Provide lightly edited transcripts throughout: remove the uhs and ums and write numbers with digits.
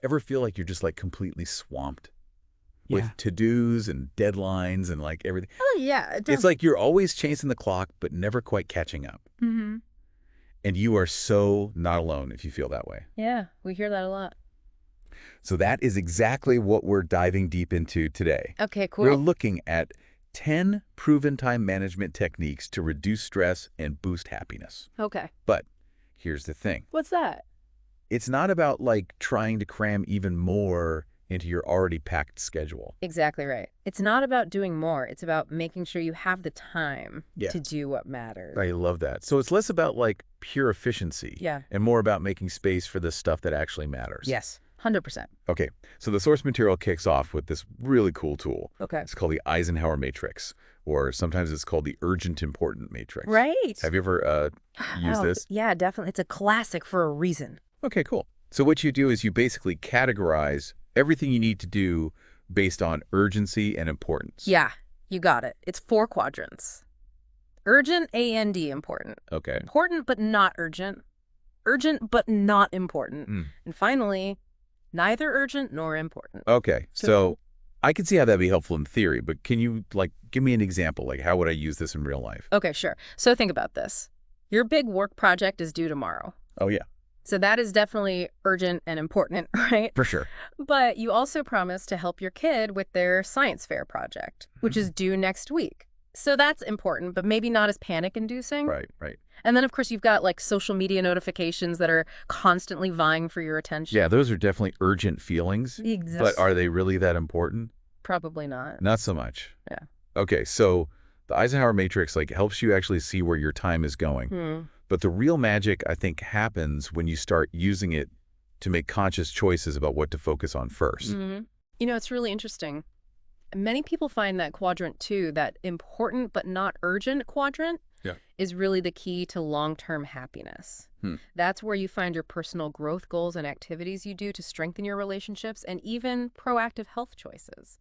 Ever feel like you're just like completely swamped with Yeah. to-dos and deadlines and like everything? Oh, yeah. It does. It's like you're always chasing the clock, but never quite catching up. Mm-hmm. And you are so not alone if you feel that way. Yeah, we hear that a lot. So that is exactly what we're diving deep into today. Okay, cool. We're looking at 10 proven time management techniques to reduce stress and boost happiness. Okay. But here's the thing. What's that? It's not about like trying to cram even more into your already packed schedule. Exactly right. It's not about doing more. It's about making sure you have the time Yeah. to do what matters. I love that. So it's less about like pure efficiency Yeah. and more about making space for the stuff that actually matters. Yes. 100%. Okay, so the source material kicks off with this really cool tool. Okay. It's called the Eisenhower Matrix, or sometimes it's called the Urgent Important Matrix. Right. Have you ever used this? Yeah, definitely. It's a classic for a reason. Okay, cool. So what you do is you basically categorize everything you need to do based on urgency and importance. Yeah, you got it. It's 4 quadrants. Urgent, A-N-D, important. Okay. Important but not urgent. Urgent but not important. Mm. And finally, neither urgent nor important. Okay, so I can see how that'd be helpful in theory, but can you like give me an example? Like how would I use this in real life? Okay, sure. So think about this. Your big work project is due tomorrow. Oh yeah, So that is definitely urgent and important, right? for sure. But you also promised to help your kid with their science fair project, which is due next week. So that's important, but maybe not as panic-inducing. Right, right. And then, of course, you've got like social media notifications that are constantly vying for your attention. Yeah, those are definitely urgent feelings, but are they really that important? Probably not. Not so much. Yeah. Okay, so the Eisenhower Matrix like helps you actually see where your time is going. But the real magic, I think, happens when you start using it to make conscious choices about what to focus on first. You know, it's really interesting. Many people find that quadrant 2, that important but not urgent quadrant, is really the key to long-term happiness. That's where you find your personal growth goals and activities you do to strengthen your relationships and even proactive health choices.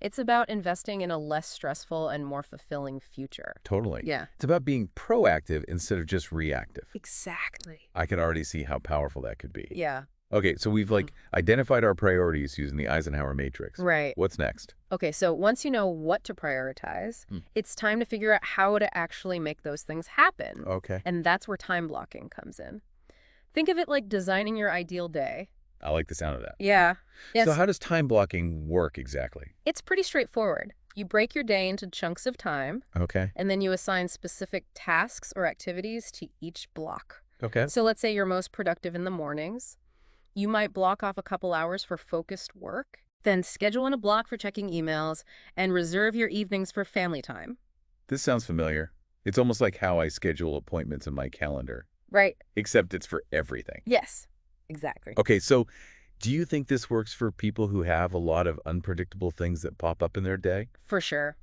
It's about investing in a less stressful and more fulfilling future. Totally. Yeah. It's about being proactive instead of just reactive. Exactly. I can already see how powerful that could be. Yeah. Okay, so we've like identified our priorities using the Eisenhower Matrix. Right. What's next? Okay, so once you know what to prioritize, it's time to figure out how to actually make those things happen. Okay. And that's where time blocking comes in. Think of it like designing your ideal day. I like the sound of that. Yeah. Yes. So how does time blocking work exactly? It's pretty straightforward. You break your day into chunks of time, Okay. and then you assign specific tasks or activities to each block. Okay. So let's say you're most productive in the mornings. You might block off a couple hours for focused work, then schedule in a block for checking emails, and reserve your evenings for family time. This sounds familiar. It's almost like how I schedule appointments in my calendar, Right? except it's for everything. Yes, exactly. Okay, so do you think this works for people who have a lot of unpredictable things that pop up in their day? For sure.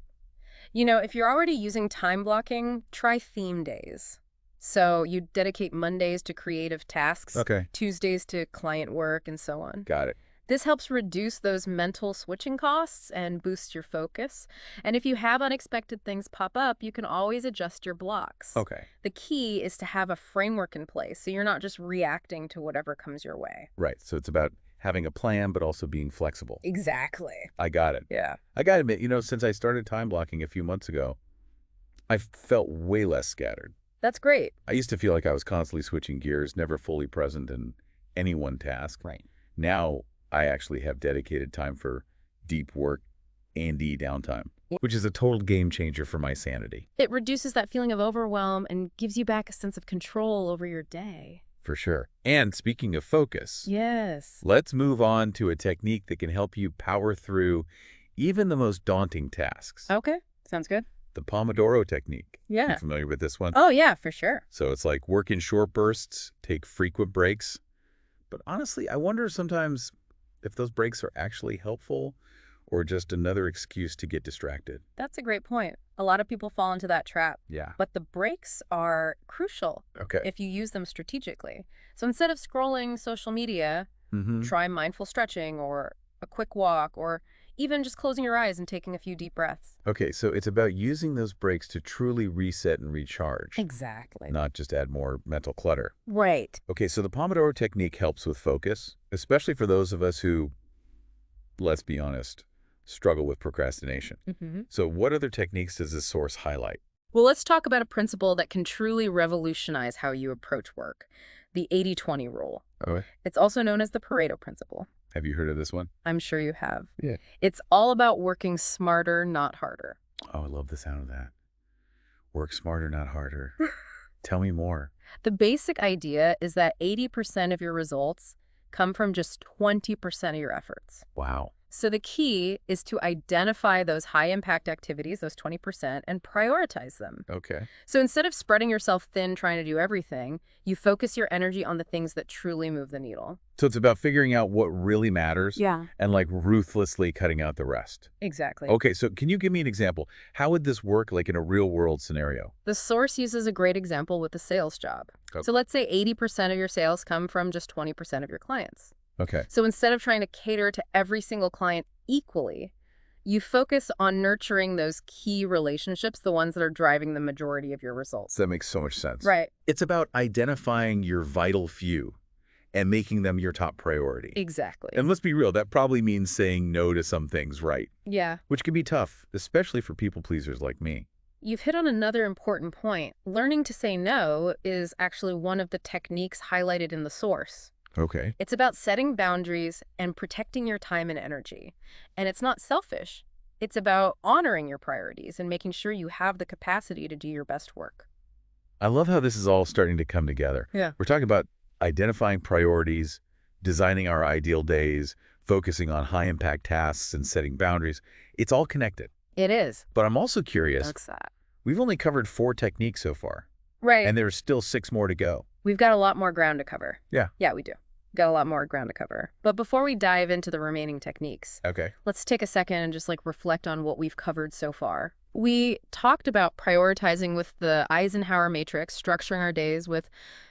You know, if you're already using time blocking, try theme days. So you dedicate Mondays to creative tasks, Okay. Tuesdays to client work, and so on. Got it. This helps reduce those mental switching costs and boost your focus. And if you have unexpected things pop up, you can always adjust your blocks. Okay. The key is to have a framework in place so you're not just reacting to whatever comes your way. Right. So it's about having a plan, but also being flexible. Exactly. I got it. Yeah. I got to admit, since I started time blocking a few months ago, I felt way less scattered. That's great. I used to feel like I was constantly switching gears, never fully present in any one task. Right. Now I actually have dedicated time for deep work and downtime, which is a total game changer for my sanity. It reduces that feeling of overwhelm and gives you back a sense of control over your day. For sure. And speaking of focus, Yes. let's move on to a technique that can help you power through even the most daunting tasks. Okay. Sounds good. The Pomodoro technique. Yeah. You familiar with this one? Oh, yeah, for sure. So it's like work in short bursts, take frequent breaks. But honestly, I wonder sometimes if those breaks are actually helpful or just another excuse to get distracted. That's a great point. A lot of people fall into that trap. Yeah. But the breaks are crucial Okay. if you use them strategically. So instead of scrolling social media, Mm-hmm. try mindful stretching or a quick walk or even just closing your eyes and taking a few deep breaths. Okay, so it's about using those breaks to truly reset and recharge. Exactly. Not just add more mental clutter. Right. Okay, so the Pomodoro technique helps with focus, especially for those of us who, let's be honest, struggle with procrastination. So what other techniques does this source highlight? Well, let's talk about a principle that can truly revolutionize how you approach work, the 80-20 rule. Oh, It's also known as the Pareto principle. have you heard of this one? I'm sure you have. Yeah. It's all about working smarter, not harder. Oh, I love the sound of that. Work smarter, not harder. Tell me more. The basic idea is that 80% of your results come from just 20% of your efforts. Wow. So the key is to identify those high-impact activities, those 20%, and prioritize them. Okay. So instead of spreading yourself thin trying to do everything, you focus your energy on the things that truly move the needle. So it's about figuring out what really matters and like ruthlessly cutting out the rest. Exactly. Okay, so can you give me an example? How would this work like in a real world scenario? The source uses a great example with the sales job. Okay. So let's say 80% of your sales come from just 20% of your clients. Okay. So instead of trying to cater to every single client equally, you focus on nurturing those key relationships, the ones that are driving the majority of your results. That makes so much sense. Right. It's about identifying your vital few and making them your top priority. Exactly. And let's be real, that probably means saying no to some things, right? Yeah. Which can be tough, especially for people pleasers like me. You've hit on another important point. Learning to say no is actually one of the techniques highlighted in the source. Okay. It's about setting boundaries and protecting your time and energy. And it's not selfish. It's about honoring your priorities and making sure you have the capacity to do your best work. I love how this is all starting to come together. Yeah. We're talking about identifying priorities, designing our ideal days, focusing on high-impact tasks, and setting boundaries. It's all connected. It is. But I'm also curious. That's that. We've only covered 4 techniques so far. Right. And there's still 6 more to go. We've got a lot more ground to cover. Yeah. Yeah, we do. Got a lot more ground to cover. But before we dive into the remaining techniques, Okay. let's take a second and just reflect on what we've covered so far. We talked about prioritizing with the Eisenhower matrix, structuring our days with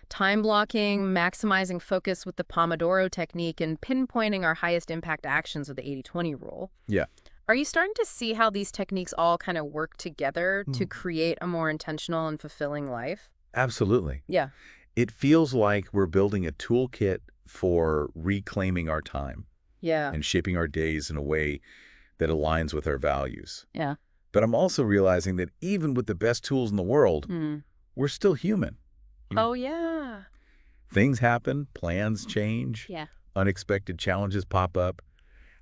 time blocking, maximizing focus with the Pomodoro technique, and pinpointing our highest impact actions with the 80-20 rule. Yeah. Are you starting to see how these techniques all kind of work together to create a more intentional and fulfilling life? Absolutely. Yeah. It feels like we're building a toolkit for reclaiming our time Yeah. and shaping our days in a way that aligns with our values. Yeah. But I'm also realizing that even with the best tools in the world, we're still human. Oh, yeah. Things happen, plans change, Yeah. unexpected challenges pop up.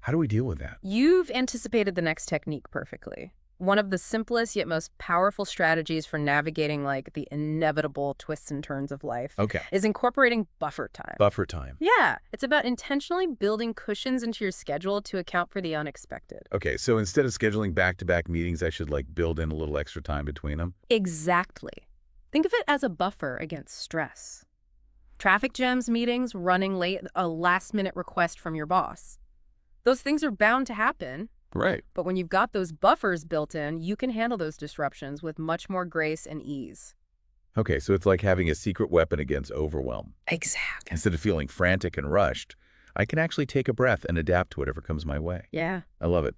How do we deal with that? You've anticipated the next technique perfectly. One of the simplest yet most powerful strategies for navigating the inevitable twists and turns of life is incorporating buffer time. Buffer time. Yeah, it's about intentionally building cushions into your schedule to account for the unexpected. Okay, so instead of scheduling back-to-back meetings, I should build in a little extra time between them? Exactly. Think of it as a buffer against stress. Traffic jams, meetings, running late, a last-minute request from your boss. Those things are bound to happen. Right. But when you've got those buffers built in, you can handle those disruptions with much more grace and ease. Okay, so it's like having a secret weapon against overwhelm. Exactly. Instead of feeling frantic and rushed, I can actually take a breath and adapt to whatever comes my way. Yeah. I love it.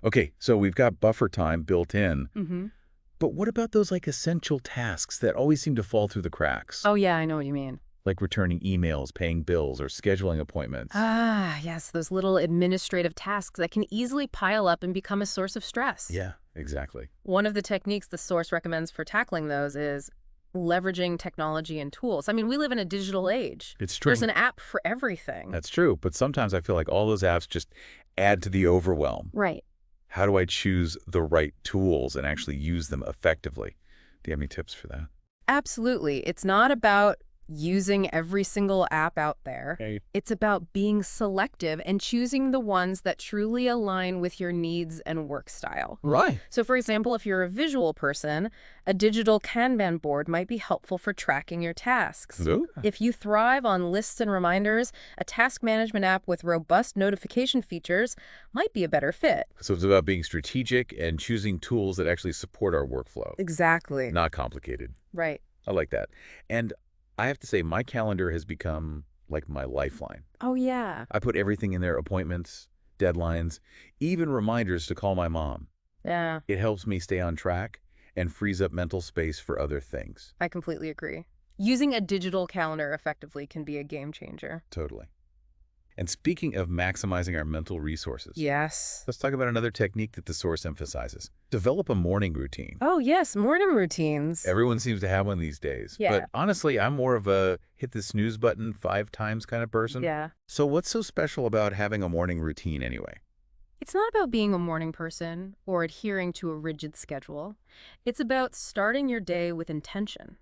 Okay, so we've got buffer time built in. But what about those essential tasks that always seem to fall through the cracks? Oh, yeah, I know what you mean. Like returning emails, paying bills, or scheduling appointments. Ah, yes, those little administrative tasks that can easily pile up and become a source of stress. Yeah, exactly. One of the techniques the source recommends for tackling those is leveraging technology and tools. I mean, we live in a digital age. It's true. There's an app for everything. That's true, but sometimes I feel like all those apps just add to the overwhelm. Right. How do I choose the right tools and actually use them effectively? Do you have any tips for that? Absolutely. It's not about using every single app out there. Okay. It's about being selective and choosing the ones that truly align with your needs and work style. Right. So for example, if you're a visual person, a digital Kanban board might be helpful for tracking your tasks. Ooh. If you thrive on lists and reminders, a task management app with robust notification features might be a better fit. So it's about being strategic and choosing tools that actually support our workflow. Exactly. Not complicated. Right. I like that. And I have to say, my calendar has become like my lifeline. Oh, yeah. I put everything in there, appointments, deadlines, even reminders to call my mom. Yeah, It helps me stay on track and frees up mental space for other things. I completely agree. Using a digital calendar effectively can be a game changer. Totally. And speaking of maximizing our mental resources, Yes. let's talk about another technique that the source emphasizes. Develop a morning routine. Oh, yes, morning routines. Everyone seems to have one these days. Yeah. But honestly, I'm more of a hit the snooze button 5 times kind of person. Yeah. So what's so special about having a morning routine anyway? It's not about being a morning person or adhering to a rigid schedule. It's about starting your day with intention.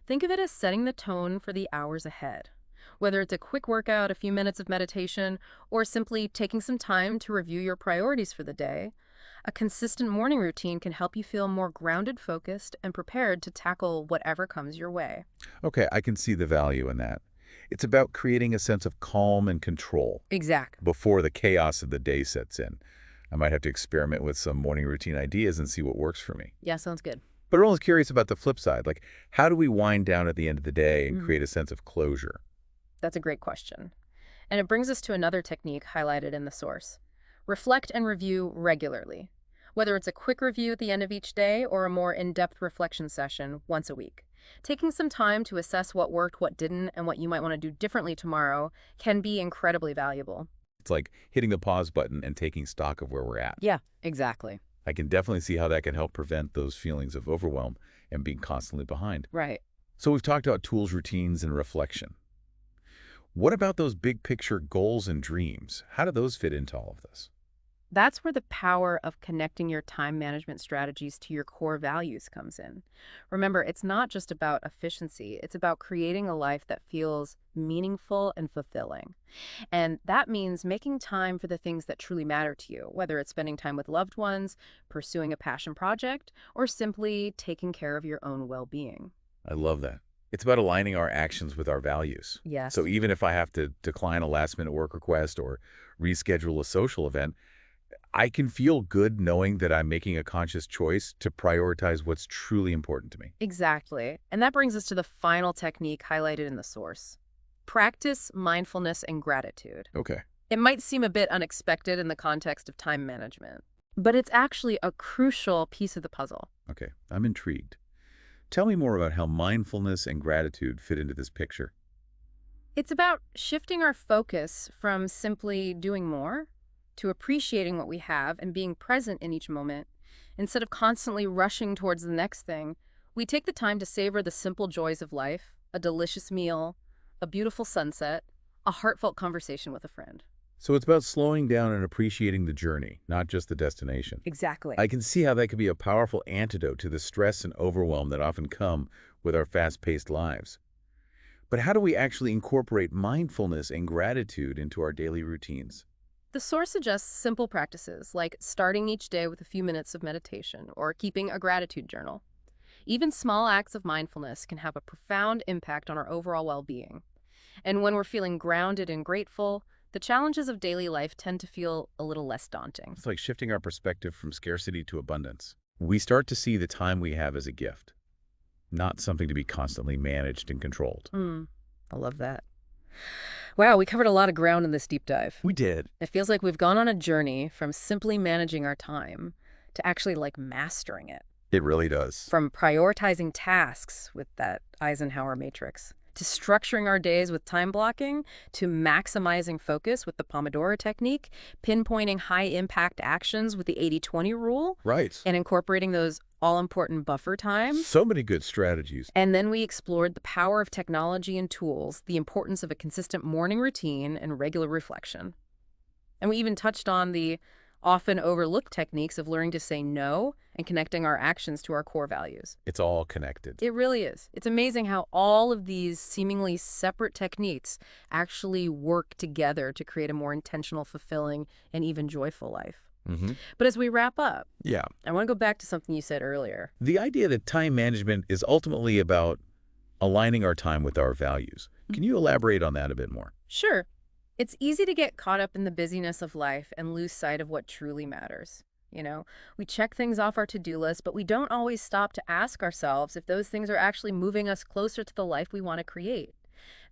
Think of it as setting the tone for the hours ahead. Whether it's a quick workout, a few minutes of meditation, or simply taking some time to review your priorities for the day, a consistent morning routine can help you feel more grounded, focused, and prepared to tackle whatever comes your way. Okay, I can see the value in that. It's about creating a sense of calm and control Exactly. before the chaos of the day sets in. I might have to experiment with some morning routine ideas and see what works for me. Yeah, sounds good. But I'm always curious about the flip side. Like, how do we wind down at the end of the day and Mhm. create a sense of closure? That's a great question. And it brings us to another technique highlighted in the source. Reflect and review regularly, whether it's a quick review at the end of each day or a more in-depth reflection session once a week. Taking some time to assess what worked, what didn't, and what you might want to do differently tomorrow can be incredibly valuable. It's like hitting the pause button and taking stock of where we're at. Yeah, exactly. I can definitely see how that can help prevent those feelings of overwhelm and being constantly behind. Right. So we've talked about tools, routines, and reflection. What about those big picture goals and dreams? How do those fit into all of this? That's where the power of connecting your time management strategies to your core values comes in. Remember, it's not just about efficiency, it's about creating a life that feels meaningful and fulfilling. And that means making time for the things that truly matter to you, whether it's spending time with loved ones, pursuing a passion project, or simply taking care of your own well-being. I love that. It's about aligning our actions with our values. Yes. So even if I have to decline a last-minute work request or reschedule a social event, I can feel good knowing that I'm making a conscious choice to prioritize what's truly important to me. Exactly. And that brings us to the final technique highlighted in the source. Practice mindfulness and gratitude. Okay. It might seem a bit unexpected in the context of time management, but it's actually a crucial piece of the puzzle. Okay. I'm intrigued. Tell me more about how mindfulness and gratitude fit into this picture. It's about shifting our focus from simply doing more to appreciating what we have and being present in each moment. Instead of constantly rushing towards the next thing, we take the time to savor the simple joys of life, a delicious meal, a beautiful sunset, a heartfelt conversation with a friend. So it's about slowing down and appreciating the journey, not just the destination. Exactly. I can see how that could be a powerful antidote to the stress and overwhelm that often come with our fast-paced lives. But how do we actually incorporate mindfulness and gratitude into our daily routines? The source suggests simple practices like starting each day with a few minutes of meditation or keeping a gratitude journal. Even small acts of mindfulness can have a profound impact on our overall well-being. And when we're feeling grounded and grateful, the challenges of daily life tend to feel a little less daunting. It's like shifting our perspective from scarcity to abundance. We start to see the time we have as a gift, not something to be constantly managed and controlled. I love that. Wow, we covered a lot of ground in this deep dive. We did. It feels like we've gone on a journey from simply managing our time to actually mastering it. It really does. From prioritizing tasks with that Eisenhower matrix, to structuring our days with time blocking, to maximizing focus with the Pomodoro technique, pinpointing high-impact actions with the 80-20 rule, Right. and incorporating those all-important buffer times. So many good strategies. And then we explored the power of technology and tools, the importance of a consistent morning routine, and regular reflection. And we even touched on the often overlooked techniques of learning to say no and connecting our actions to our core values. It's all connected. It really is. It's amazing how all of these seemingly separate techniques actually work together to create a more intentional, fulfilling, and even joyful life. But as we wrap up, Yeah. I want to go back to something you said earlier. The idea that time management is ultimately about aligning our time with our values. Can you elaborate on that a bit more? Sure. It's easy to get caught up in the busyness of life and lose sight of what truly matters. We check things off our to-do list, but we don't always stop to ask ourselves if those things are actually moving us closer to the life we want to create.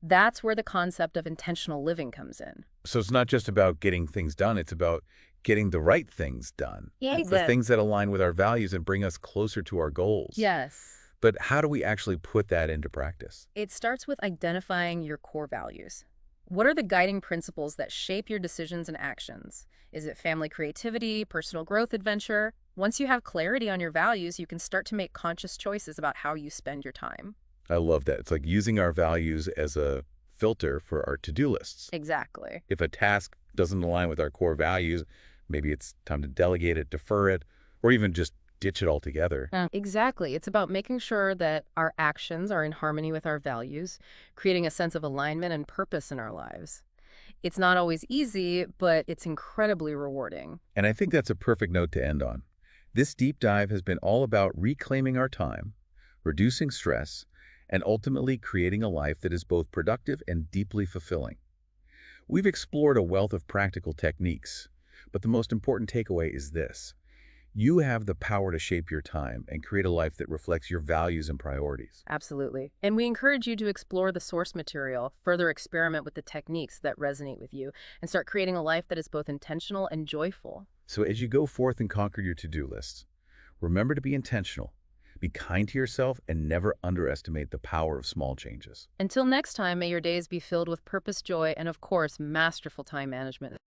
That's where the concept of intentional living comes in. So it's not just about getting things done, it's about getting the right things done. Yeah, The exactly. things that align with our values and bring us closer to our goals. Yes. But how do we actually put that into practice? It starts with identifying your core values. What are the guiding principles that shape your decisions and actions? Is it family creativity, personal growth adventure? Once you have clarity on your values, you can start to make conscious choices about how you spend your time. I love that. It's like using our values as a filter for our to-do lists. Exactly. If a task doesn't align with our core values, maybe it's time to delegate it, defer it, or even just ditch it altogether. Exactly. It's about making sure that our actions are in harmony with our values, creating a sense of alignment and purpose in our lives. It's not always easy, but it's incredibly rewarding. And I think that's a perfect note to end on. This deep dive has been all about reclaiming our time, reducing stress, and ultimately creating a life that is both productive and deeply fulfilling. We've explored a wealth of practical techniques, but the most important takeaway is this. You have the power to shape your time and create a life that reflects your values and priorities. Absolutely. And we encourage you to explore the source material, further experiment with the techniques that resonate with you, and start creating a life that is both intentional and joyful. So as you go forth and conquer your to-do lists, remember to be intentional, be kind to yourself, and never underestimate the power of small changes. Until next time, may your days be filled with purpose, joy, and of course, masterful time management.